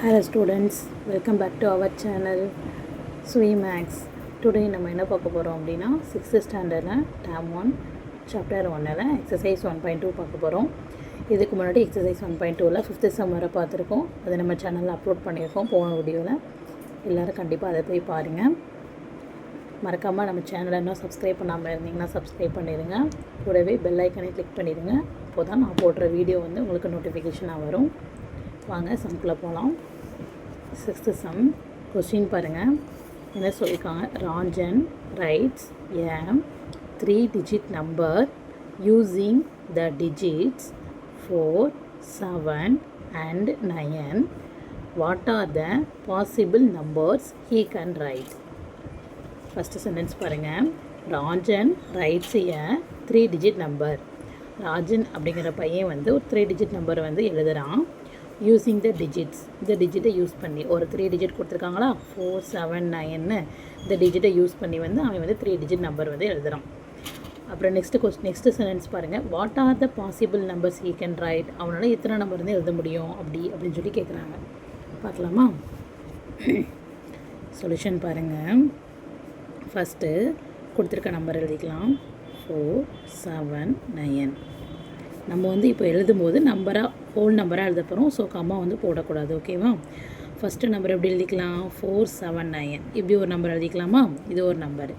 Hello students, welcome back to our channel SwiMax. Today நம்ம என்ன பார்க்க போகிறோம் அப்படின்னா 6th ஸ்டாண்டர்டில் டேம் 1 சாப்டர் 1ல் எக்ஸசைஸ் 1.2 பார்க்க போகிறோம். இதுக்கு முன்னாடி எக்ஸசைஸ் 1.2ல் 5th சம் வரை பார்த்துருக்கோம். அதை நம்ம சேனலில் அப்லோட் பண்ணியிருக்கோம் போன வீடியோவில். எல்லோரும் கண்டிப்பாக அதை போய் பாருங்கள். மறக்காமல் நம்ம சேனலை இன்னும் சப்ஸ்கிரைப் பண்ணாமல் இருந்தீங்கன்னா சப்ஸ்கிரைப் பண்ணிடுங்க. கூடவே பெல் ஐக்கனை கிளிக் பண்ணிடுங்க. அப்போ தான் நான் போடுற வீடியோ வந்து உங்களுக்கு நோட்டிஃபிகேஷனாக வரும். வாங்க சம்குள்ளே போகலாம். 6th சம் கொஸ்டின் பாருங்கள். என்ன சொல்லியிருக்காங்க? Ranjan writes a 3-digit number using the digits 4, 7 and 9. What are the possible numbers he can write? First sentence பாருங்கள். Ranjan writes a 3-digit number. Rajan அப்படிங்கிற பையன் வந்து ஒரு 3-digit நம்பர் வந்து எழுதுகிறான். யூஸிங் த டிஜிட்ஸ், இந்த டிஜிட்டை யூஸ் பண்ணி ஒரு 3 டிஜிட் கொடுத்துருக்காங்களா, 4, 7, 9 இந்த டிஜிட்டை யூஸ் பண்ணி வந்து அவன் வந்து 3 டிஜிட் நம்பர் வந்து எழுதுகிறான். அப்புறம் நெக்ஸ்ட்டு சென்டென்ஸ் பாருங்கள். What are the possible numbers he can write? அவனால் எத்தனை நம்பர் வந்து எழுத முடியும் அப்படின்னு சொல்லி கேட்குறாங்க. பார்க்கலாமா? சொல்யூஷன் பாருங்கள். ஃபஸ்ட்டு கொடுத்துருக்க நம்பர் எழுதிக்கலாம். 4, 7, 9. நம்ம வந்து இப்போ எழுதும்போது நம்பராக ஹோல் நம்பராக எழுத போகிறோம். ஸோ கம்மா வந்து போடக்கூடாது. ஓகேவா? ஃபஸ்ட்டு நம்பர் எப்படி எழுதிக்கலாம்? 4, 7, 9 இப்படி ஒரு நம்பர் எழுதிக்கலாமா? இது ஒரு நம்பர்.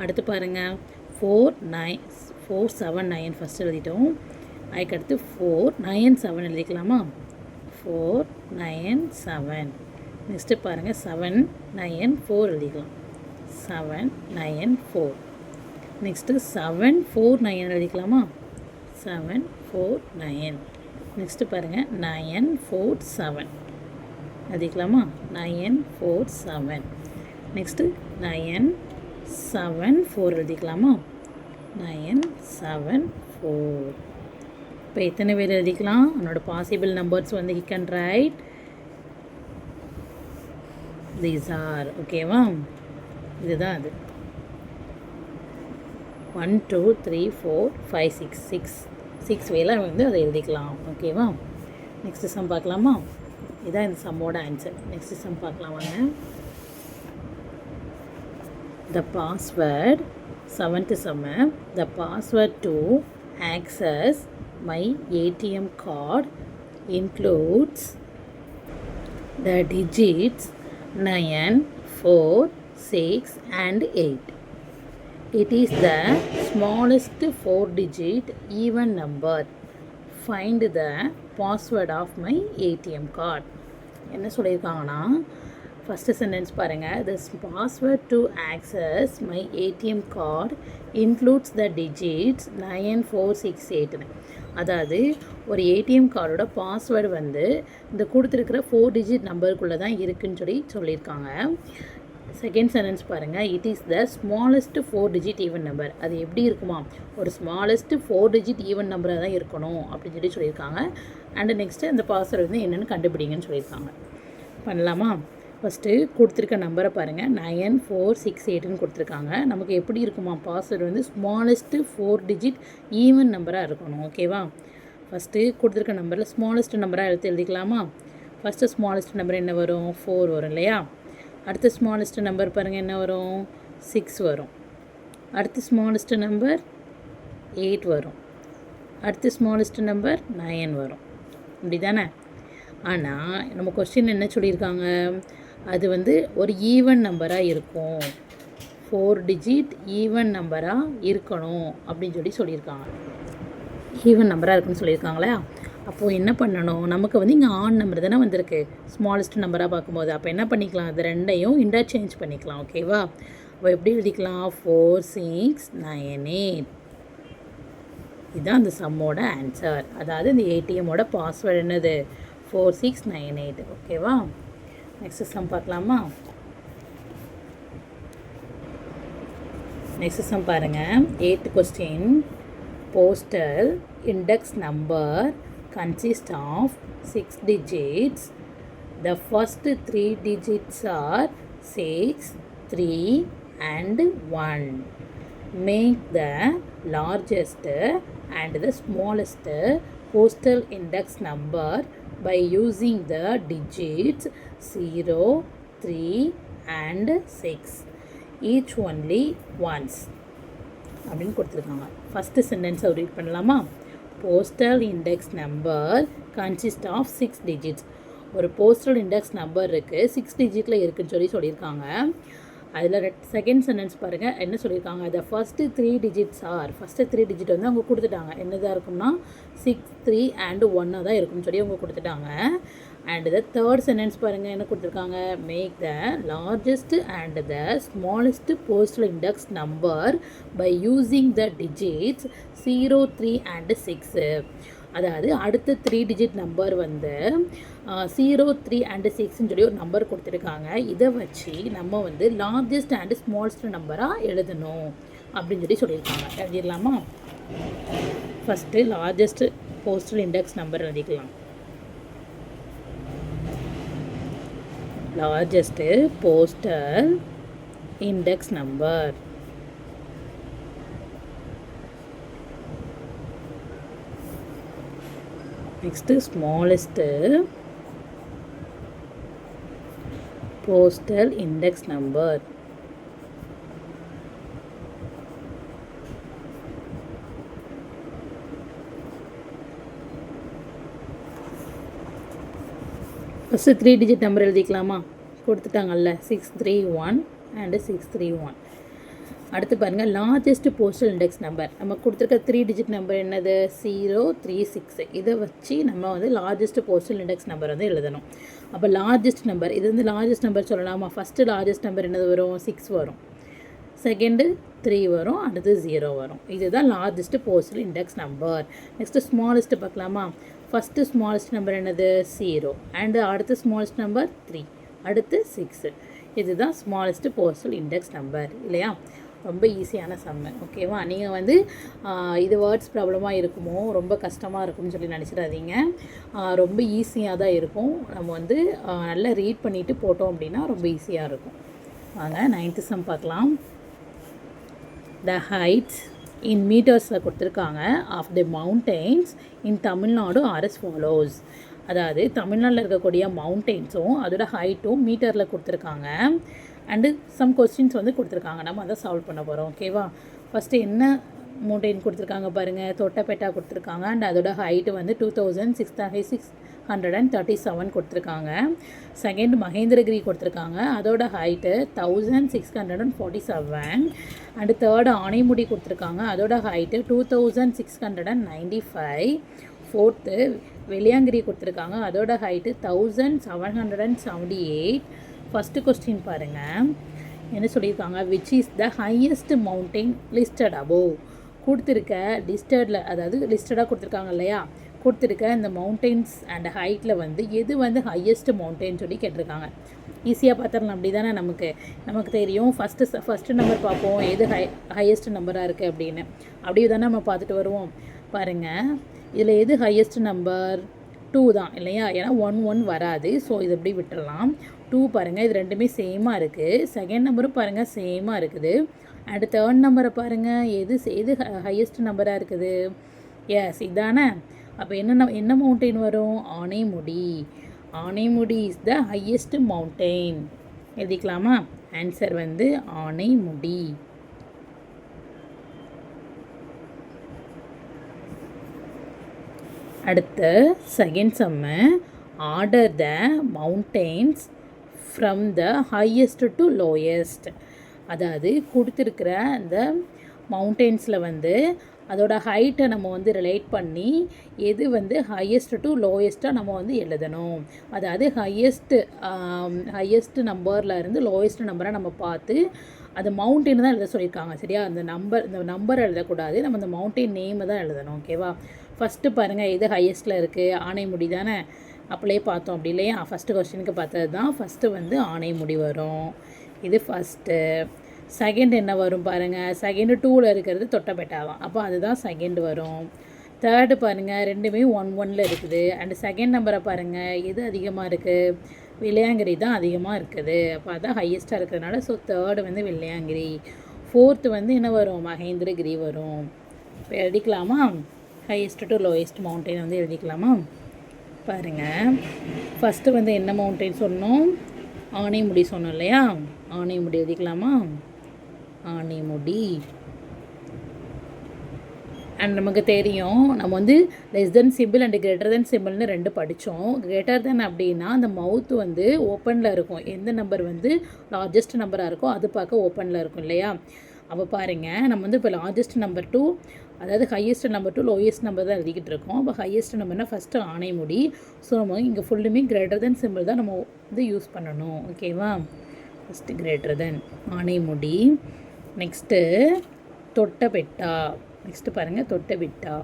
அடுத்து பாருங்கள். 4, 7, 9 ஃபஸ்ட்டு எழுதிட்டோம். அதுக்கடுத்து 4, 9, 7 எழுதிக்கலாமா? 4, 9, 7. நெக்ஸ்ட்டு பாருங்கள். 7, 9, 4 எழுதிக்கலாம். 7, 9, 4. நெக்ஸ்ட்டு 7, 4, 9 எழுதிக்கலாமா? 7, 4, 9. நெக்ஸ்ட்டு பாருங்கள். 9, 4, 7 எழுதிக்கலாமா? 9, 4, 7. நெக்ஸ்ட்டு 9, 7, 4 எழுதிக்கலாமா? 9, 7, 4. இப்போ எத்தனை பேர் எழுதிக்கலாம்? அவனோட பாசிபிள் நம்பர்ஸ் வந்து he can write these are. ஓகேவா? இதுதான் அது. 1, 2, 3, 4, 5, 6 வேலை வந்து அதை எழுதிக்கலாம். ஓகேவா? நெக்ஸ்ட் சம் பார்க்கலாமா? இதுதான் இந்த சம்மோட ஆன்சர். நெக்ஸ்ட் சம் பார்க்கலாம் வாங்க. The password 7th sum. The password to access my ATM card includes the digits 9, 4, 6 and 8. It is the smallest 4-digit even number. Find the password of my ATM card. என்ன சொல்லியிருக்காங்கன்னா, first sentence பாருங்கள். The password to access my ATM card includes the digits 9, 4, 6, 8. அதாவது ஒரு ATM கார்டோட password வந்து இந்த கொடுத்துருக்கிற 4 digit நம்பருக்குள்ளே தான் இருக்குதுன்னு சொல்லியிருக்காங்க. செகண்ட் சென்டென்ஸ் பாருங்கள். It is the smallest 4-digit even number. அது எப்படி இருக்குமா? ஒரு ஸ்மாலஸ்ட் 4-digit ஈவன் நம்பராக தான் இருக்கணும் அப்படின்னு சொல்லியிருக்காங்க. அண்டு நெக்ஸ்ட்டு அந்த பாஸ்வேர்டு வந்து என்னென்னு கண்டுபிடிங்கன்னு சொல்லியிருக்காங்க. பண்ணலாமா? ஃபஸ்ட்டு கொடுத்துருக்க நம்பரை பாருங்கள். 9, 4, 6, 8ன்னு கொடுத்துருக்காங்க. நமக்கு எப்படி இருக்குமா? பாஸ்வேர்டு வந்து ஸ்மாலஸ்ட்டு 4-digit ஈவன் நம்பராக இருக்கணும். ஓகேவா? ஃபஸ்ட்டு கொடுத்துருக்க நம்பரில் ஸ்மாலஸ்ட் நம்பராக எழுதிக்கலாமா? ஃபஸ்ட்டு ஸ்மாலஸ்ட் நம்பர் என்ன வரும்? 4 வரும் இல்லையா? அடுத்த ஸ்மாலஸ்ட் நம்பர் பாருங்கள் என்ன வரும்? 6 வரும். அடுத்த ஸ்மாலஸ்ட் நம்பர் 8 வரும். அடுத்த ஸ்மாலஸ்ட் நம்பர் 9 வரும். இப்படி தானே? ஆனால் நம்ம கொஸ்டின் என்ன சொல்லியிருக்காங்க? அது வந்து ஒரு ஈவன் நம்பராக இருக்கும், 4-digit ஈவன் நம்பராக இருக்கணும் அப்படின்னு சொல்லியிருக்காங்க. ஈவன் நம்பராக இருக்குன்னு சொல்லியிருக்காங்களா? அப்போது என்ன பண்ணணும்? நமக்கு வந்து இங்கே ஆன் நம்பர் தானே வந்திருக்கு ஸ்மாலஸ்ட் நம்பராக பார்க்கும்போது. அப்போ என்ன பண்ணிக்கலாம்? அது ரெண்டையும் இன்டர்சேஞ்ச் பண்ணிக்கலாம். ஓகேவா? அப்போ எப்படி எழுதிக்கலாம்? 4, 6, 9, 8. இதுதான் அந்த சம்மோட ஆன்சர். அதாவது இந்த ஏடிஎம்மோட பாஸ்வேர்டு என்னது? 4, 6, 9, 8. ஓகேவா? நெக்ஸ்ட் சம் பார்க்கலாமா? நெக்ஸ்ட் சம் பாருங்கள். 8th question. Postal index number consists of 6 digits. The first 3 digits are 6, 3 and 1. Make the largest and the smallest postal index number by using the digits 0, 3 and 6 each only once அப்படின்னு கொடுத்துருக்காங்க. First சென்டென்ஸை read பண்ணலாமா? Postal index number consist of 6 digits. ஒரு postal index number இருக்குது, 6 digitல இருக்குதுன்னு சொல்லியிருக்காங்க. அதில் second sentence பாருங்கள் என்ன சொல்லியிருக்காங்க. The first 3 digits first 3 digit வந்து அவங்க கொடுத்துட்டாங்க. என்னதாக இருக்கும்னா 6, 3 and 1 தான் இருக்கும்னு சொல்லி அவங்க கொடுத்துட்டாங்க. அண்ட் த தேர்ட் சென்டென்ஸ் பாருங்கள் என்ன கொடுத்துருக்காங்க. Make the largest and the smallest postal index number by using the digits 0, 3 and 6. அதாவது அடுத்த 3 digit நம்பர் வந்து 0, 3 and 6ன்னு சொல்லி ஒரு நம்பர் கொடுத்துருக்காங்க. இதை வச்சு நம்ம வந்து லார்ஜஸ்ட் அண்ட் ஸ்மாலஸ்ட் நம்பராக எழுதணும் அப்படின்னு சொல்லியிருக்காங்க. எழுதிடலாமா? First largest postal index number எழுதிக்கலாம். largest postal index number. Next, smallest postal index number. First 3 digit number எழுதிக்கலாமா? கொடுத்துட்டாங்கல்ல 631 and 631. அடுத்து பாருங்கள் லார்ஜஸ்ட் போஸ்டல் இண்டெக்ஸ் நம்பர். நம்ம கொடுத்துருக்க 3 digit நம்பர் என்னது? 036. இதை வச்சு நம்ம வந்து லார்ஜஸ்ட் போஸ்டல் இண்டெக்ஸ் நம்பர் வந்து எழுதணும். அப்போ லார்ஜஸ்ட் நம்பர் இது வந்து லார்ஜஸ்ட் நம்பர் சொல்லலாமா? ஃபஸ்ட்டு லார்ஜஸ்ட் நம்பர் என்னது வரும்? 6 வரும், செகண்டு 3 வரும், அடுத்து 0 வரும். இதுதான் largest postal index number. Next smallest பார்க்கலாமா? ஃபஸ்ட்டு ஸ்மாலஸ்ட் நம்பர் என்னது? 0 அண்டு அடுத்து ஸ்மாலஸ்ட் நம்பர் 3, அடுத்து 6. இதுதான் ஸ்மாலஸ்ட் போஸ்டல் இண்டெக்ஸ் நம்பர் இல்லையா? ரொம்ப ஈஸியான சம்மு. ஓகேவா? நீங்கள் வந்து இது வேர்ட்ஸ் ப்ராப்ளமாக இருக்குமோ, ரொம்ப கஷ்டமாக இருக்கும்னு சொல்லி நினச்சிடாதீங்க. ரொம்ப ஈஸியாக தான் இருக்கும். நம்ம வந்து நல்லா ரீட் பண்ணிவிட்டு போட்டோம் அப்படின்னா ரொம்ப ஈஸியாக இருக்கும். வாங்க 9th சம் பார்க்கலாம். த ஹைட்ஸ் இன் மீட்டர்ஸில் கொடுத்துருக்காங்க of the mountains in Tamil Nadu are as follows. அதாவது தமிழ்நாட்டில் இருக்கக்கூடிய மவுண்டெயின்ஸும் அதோட ஹைட்டும் மீட்டரில் கொடுத்துருக்காங்க. அண்டு சம் கொஸ்டின்ஸ் வந்து கொடுத்துருக்காங்க. நம்ம அதை சால்வ் பண்ண போகிறோம். ஓகேவா? ஃபஸ்ட்டு என்ன மவுண்டெயின் கொடுத்துருக்காங்க பாருங்கள். தொட்டபெட்டா கொடுத்துருக்காங்க. அண்ட் அதோட ஹைட்டு வந்து 2637 கொடுத்துருக்காங்க. செகண்ட் மகேந்திரகிரி கொடுத்துருக்காங்க. அதோட ஹைட்டு 1647. அண்டு தேர்டு ஆனைமுடி கொடுத்துருக்காங்க. அதோட ஹைட்டு 2695. ஃபோர்த்து வெள்ளியாங்கிரி கொடுத்துருக்காங்க. அதோட ஹைட்டு 1778. ஃபஸ்ட்டு கொஸ்டின் பாருங்கள் என்ன சொல்லியிருக்காங்க. Which is the highest mountain listed above. கொடுத்துருக்க லிஸ்டடில், அதாவது லிஸ்டடாக கொடுத்துருக்காங்க இல்லையா, கொடுத்துருக்க இந்த மவுண்டெயின்ஸ் அண்ட் ஹைட்டில் வந்து எது வந்து ஹையஸ்ட் மவுண்டெயின் சொல்லி கேட்டிருக்காங்க. ஈஸியாக பார்த்துடலாம். அப்படி தானே நமக்கு தெரியும். ஃபஸ்ட்டு நம்பர் பார்ப்போம் எது ஹையஸ்ட் நம்பராக இருக்குது அப்படின்னு. அப்படியே தானே நம்ம பார்த்துட்டு வருவோம். பாருங்கள் இதில் எது ஹையஸ்ட் நம்பர்? 2 தான் இல்லையா? ஏன்னா 1 வராது. ஸோ இது எப்படி விட்டுடலாம். 2 பாருங்கள், இது ரெண்டுமே சேமாக இருக்குது. செகண்ட் நம்பரும் பாருங்கள் சேமாக இருக்குது. அண்ட் தேர்ட் நம்பரை பாருங்கள், எது ஹையஸ்ட் நம்பராக இருக்குது? எஸ் இதானே. அப்போ என்ன மவுண்டெயின் வரும்? Anamudi. Anamudi is the highest mountain. எழுதிக்கலாமா? ஆன்சர் வந்து ஆனைமுடி. அடுத்த second sum. Order the mountains from the highest to lowest. அதாவது கொடுத்துருக்கிற அந்த மவுண்டெயின்ஸில் வந்து அதோட ஹைட்டை நம்ம வந்து ரிலேட் பண்ணி எது வந்து ஹையஸ்ட் டு லோயஸ்ட்டாக நம்ம வந்து எழுதணும். அதாவது ஹையஸ்ட் நம்பரில் இருந்து லோயஸ்ட் நம்பரை நம்ம பார்த்து அது மவுண்டெயின் தான் எழுத சொல்லியிருக்காங்க. சரியா? இந்த நம்பர் எழுதக்கூடாது. நம்ம இந்த மவுண்டெயின் நேமை தான் எழுதணும். ஓகேவா? ஃபஸ்ட்டு பாருங்கள் எது ஹையஸ்ட்டில் இருக்குது? ஆனைமுடி தானே. அப்படியே பார்த்தோம் அப்படி இல்லையா? ஃபஸ்ட்டு கொஸ்டினுக்கு பார்த்தது தான். ஃபஸ்ட்டு வந்து ஆனைமுடி வரும். இது ஃபஸ்ட்டு. செகண்ட் என்ன வரும் பாருங்கள். செகண்டு 2ல் இருக்கிறது தொட்டபெட்டாவாம். அப்போ அதுதான் செகண்ட் வரும். தேர்டு பாருங்கள் ரெண்டுமே 1 இருக்குது. அண்டு செகண்ட் நம்பரை பாருங்கள் எது அதிகமாக இருக்குது? வெள்ளையாங்கிரி தான் அதிகமாக இருக்குது. அப்போ அதான் ஹையஸ்ட்டாக இருக்கிறதுனால ஸோ தேர்டு வந்து வெள்ளையாங்கிரி. ஃபோர்த்து வந்து என்ன வரும்? மகேந்திரகிரி வரும். இப்போ எழுதிக்கலாமா? ஹையஸ்ட் டு லோயஸ்ட் மவுண்டெயின் வந்து எழுதிக்கலாமா? பாருங்கள், ஃபஸ்ட்டு வந்து என்ன மவுண்டைன் சொன்னோம்? ஆனைமுடி சொன்னோம் இல்லையா? ஆனைமுடி எழுதிக்கலாமா? ஆனைமுடி. அண்ட் நமக்கு தெரியும், நம்ம வந்து less than symbol and greater than சிம்பிள்னு 2 படித்தோம். கிரேட்டர் தென் அப்படின்னா அந்த மவுத் வந்து ஓப்பனில் இருக்கும். எந்த நம்பர் வந்து லார்ஜஸ்ட் நம்பராக இருக்கோ அது பார்க்க ஓப்பனில் இருக்கும் இல்லையா? அப்போ பாருங்கள், நம்ம வந்து இப்போ லார்ஜஸ்ட் நம்பர் டூ, அதாவது highest number to lowest number தான் எழுதிக்கிட்டு இருக்கோம். அப்போ ஹையஸ்ட் நம்பர்னால் ஃபஸ்ட்டு ஆனைமுடி. ஸோ நம்ம இங்கே ஃபுல்லுமே கிரேட்டர் தென் சிம்பிள் தான் நம்ம வந்து யூஸ் பண்ணணும். ஓகேவா? First greater than Anamudi. Next Doddabetta. Next பாருங்கள், தொட்டபெட்டா.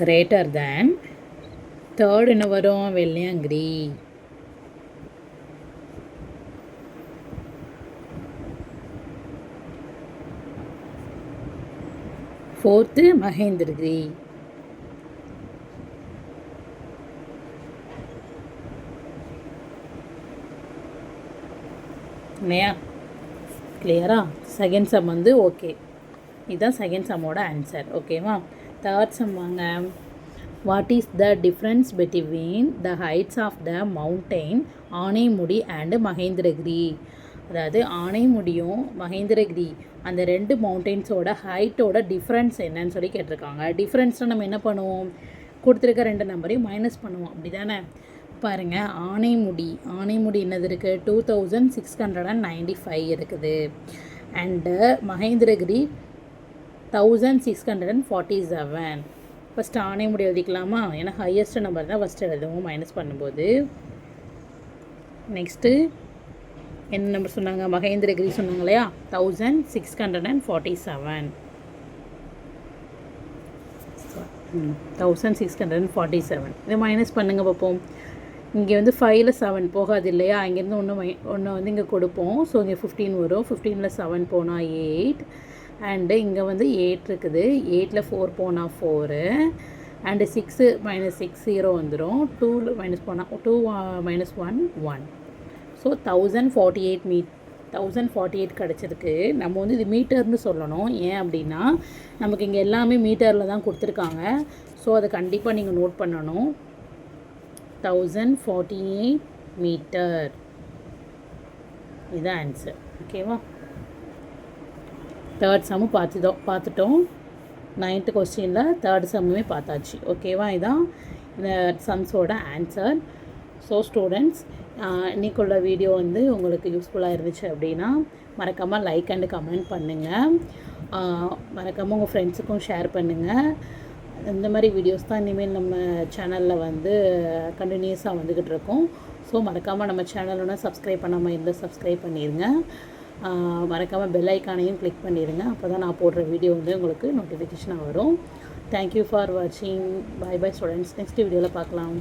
Greater than. தேர்ட் என்ன வரும்? வெள்ளையங்கிரி. ஃபோர்த்து மகேந்திரகிரி. இல்லையா? கிளியரா? செகண்ட் சம் வந்து ஓகே. இதுதான் செகண்ட் சம்மோட ஆன்சர். ஓகேவா? தேர்ட் சம் வாங்க. What is the difference between the heights of the mountain Anamudi and Mahendragiri? அதாவது ஆனைமுடியும் மகேந்திரகிரி அந்த 2 மவுண்டெயின்ஸோட ஹைட்டோட டிஃப்ரென்ஸ் என்னன்னு சொல்லி கேட்டிருக்காங்க. டிஃப்ரென்ஸில் நம்ம என்ன பண்ணுவோம்? கொடுத்துருக்க 2 நம்பரையும் மைனஸ் பண்ணுவோம். அப்படி தானே? பாருங்கள், ஆனைமுடி என்னது இருக்குது? 2695 இருக்குது. அண்டு மகேந்திரகிரி 1647. ஃபஸ்ட்டு ஆனைமுடி எழுதிக்கலாமா? ஏன்னா ஹையஸ்ட் நம்பர் தான் ஃபஸ்ட்டு எழுதுவோம் மைனஸ் பண்ணும்போது. நெக்ஸ்ட்டு என்ன நம்பர் சொன்னாங்க? மகேந்திரகிரி சொன்னாங்க இல்லையா? 1647. 1647 இதை மைனஸ் பண்ணுங்கள் பார்ப்போம். இங்கே வந்து 5ல் 7 போகாது இல்லையா? இங்கேருந்து ஒன்று வந்து இங்கே கொடுப்போம். ஸோ இங்கே 15 வரும். 15ல் 7 போனால் 8. அண்டு இங்கே வந்து 8 இருக்குது. 8ல் 4 போனால் 4. அண்டு 6 - 6 0 வந்துடும். 2ல் மைனஸ் போனால் 2 - 1 1. ஸோ 1048 கிடச்சிருக்கு. நம்ம வந்து இது மீட்டர்னு சொல்லணும். ஏன் அப்படின்னா நமக்கு இங்கே எல்லாமே மீட்டரில் தான் கொடுத்துருக்காங்க. ஸோ அதை கண்டிப்பாக நீங்கள் நோட் பண்ணணும். 1048 மீட்டர். இதுதான் ஆன்சர். ஓகேவா? தேர்ட் சம்மு பார்த்துட்டோம். 9th கொஸ்டினில் தேர்ட் சம்முமே பார்த்தாச்சு. ஓகேவா? இதுதான் இந்த சம்ஸோட ஆன்சர். ஸோ ஸ்டூடெண்ட்ஸ், இன்றைக்குள்ள வீடியோ வந்து உங்களுக்கு யூஸ்ஃபுல்லாக இருந்துச்சு அப்படின்னா மறக்காமல் லைக் அண்டு கமெண்ட் பண்ணுங்கள். மறக்காமல் உங்கள் ஃப்ரெண்ட்ஸுக்கும் ஷேர் பண்ணுங்கள். இந்த மாதிரி வீடியோஸ் தான் இனிமேல் நம்ம சேனலில் வந்து கண்டினியூஸாக வந்துக்கிட்டு இருக்கோம். ஸோ மறக்காமல் நம்ம சேனலோட சப்ஸ்கிரைப் பண்ணாமல் இருந்தால் சப்ஸ்கிரைப் பண்ணிடுங்க. மறக்காமல் பெல் ஐக்கானையும் கிளிக் பண்ணிடுங்க. அப்போ தான் நான் போடுற வீடியோ வந்து உங்களுக்கு நோட்டிஃபிகேஷனாக வரும். தேங்க்யூ ஃபார் வாட்சிங். Bye bye students. நெக்ஸ்ட் வீடியோவில் பார்க்கலாம்.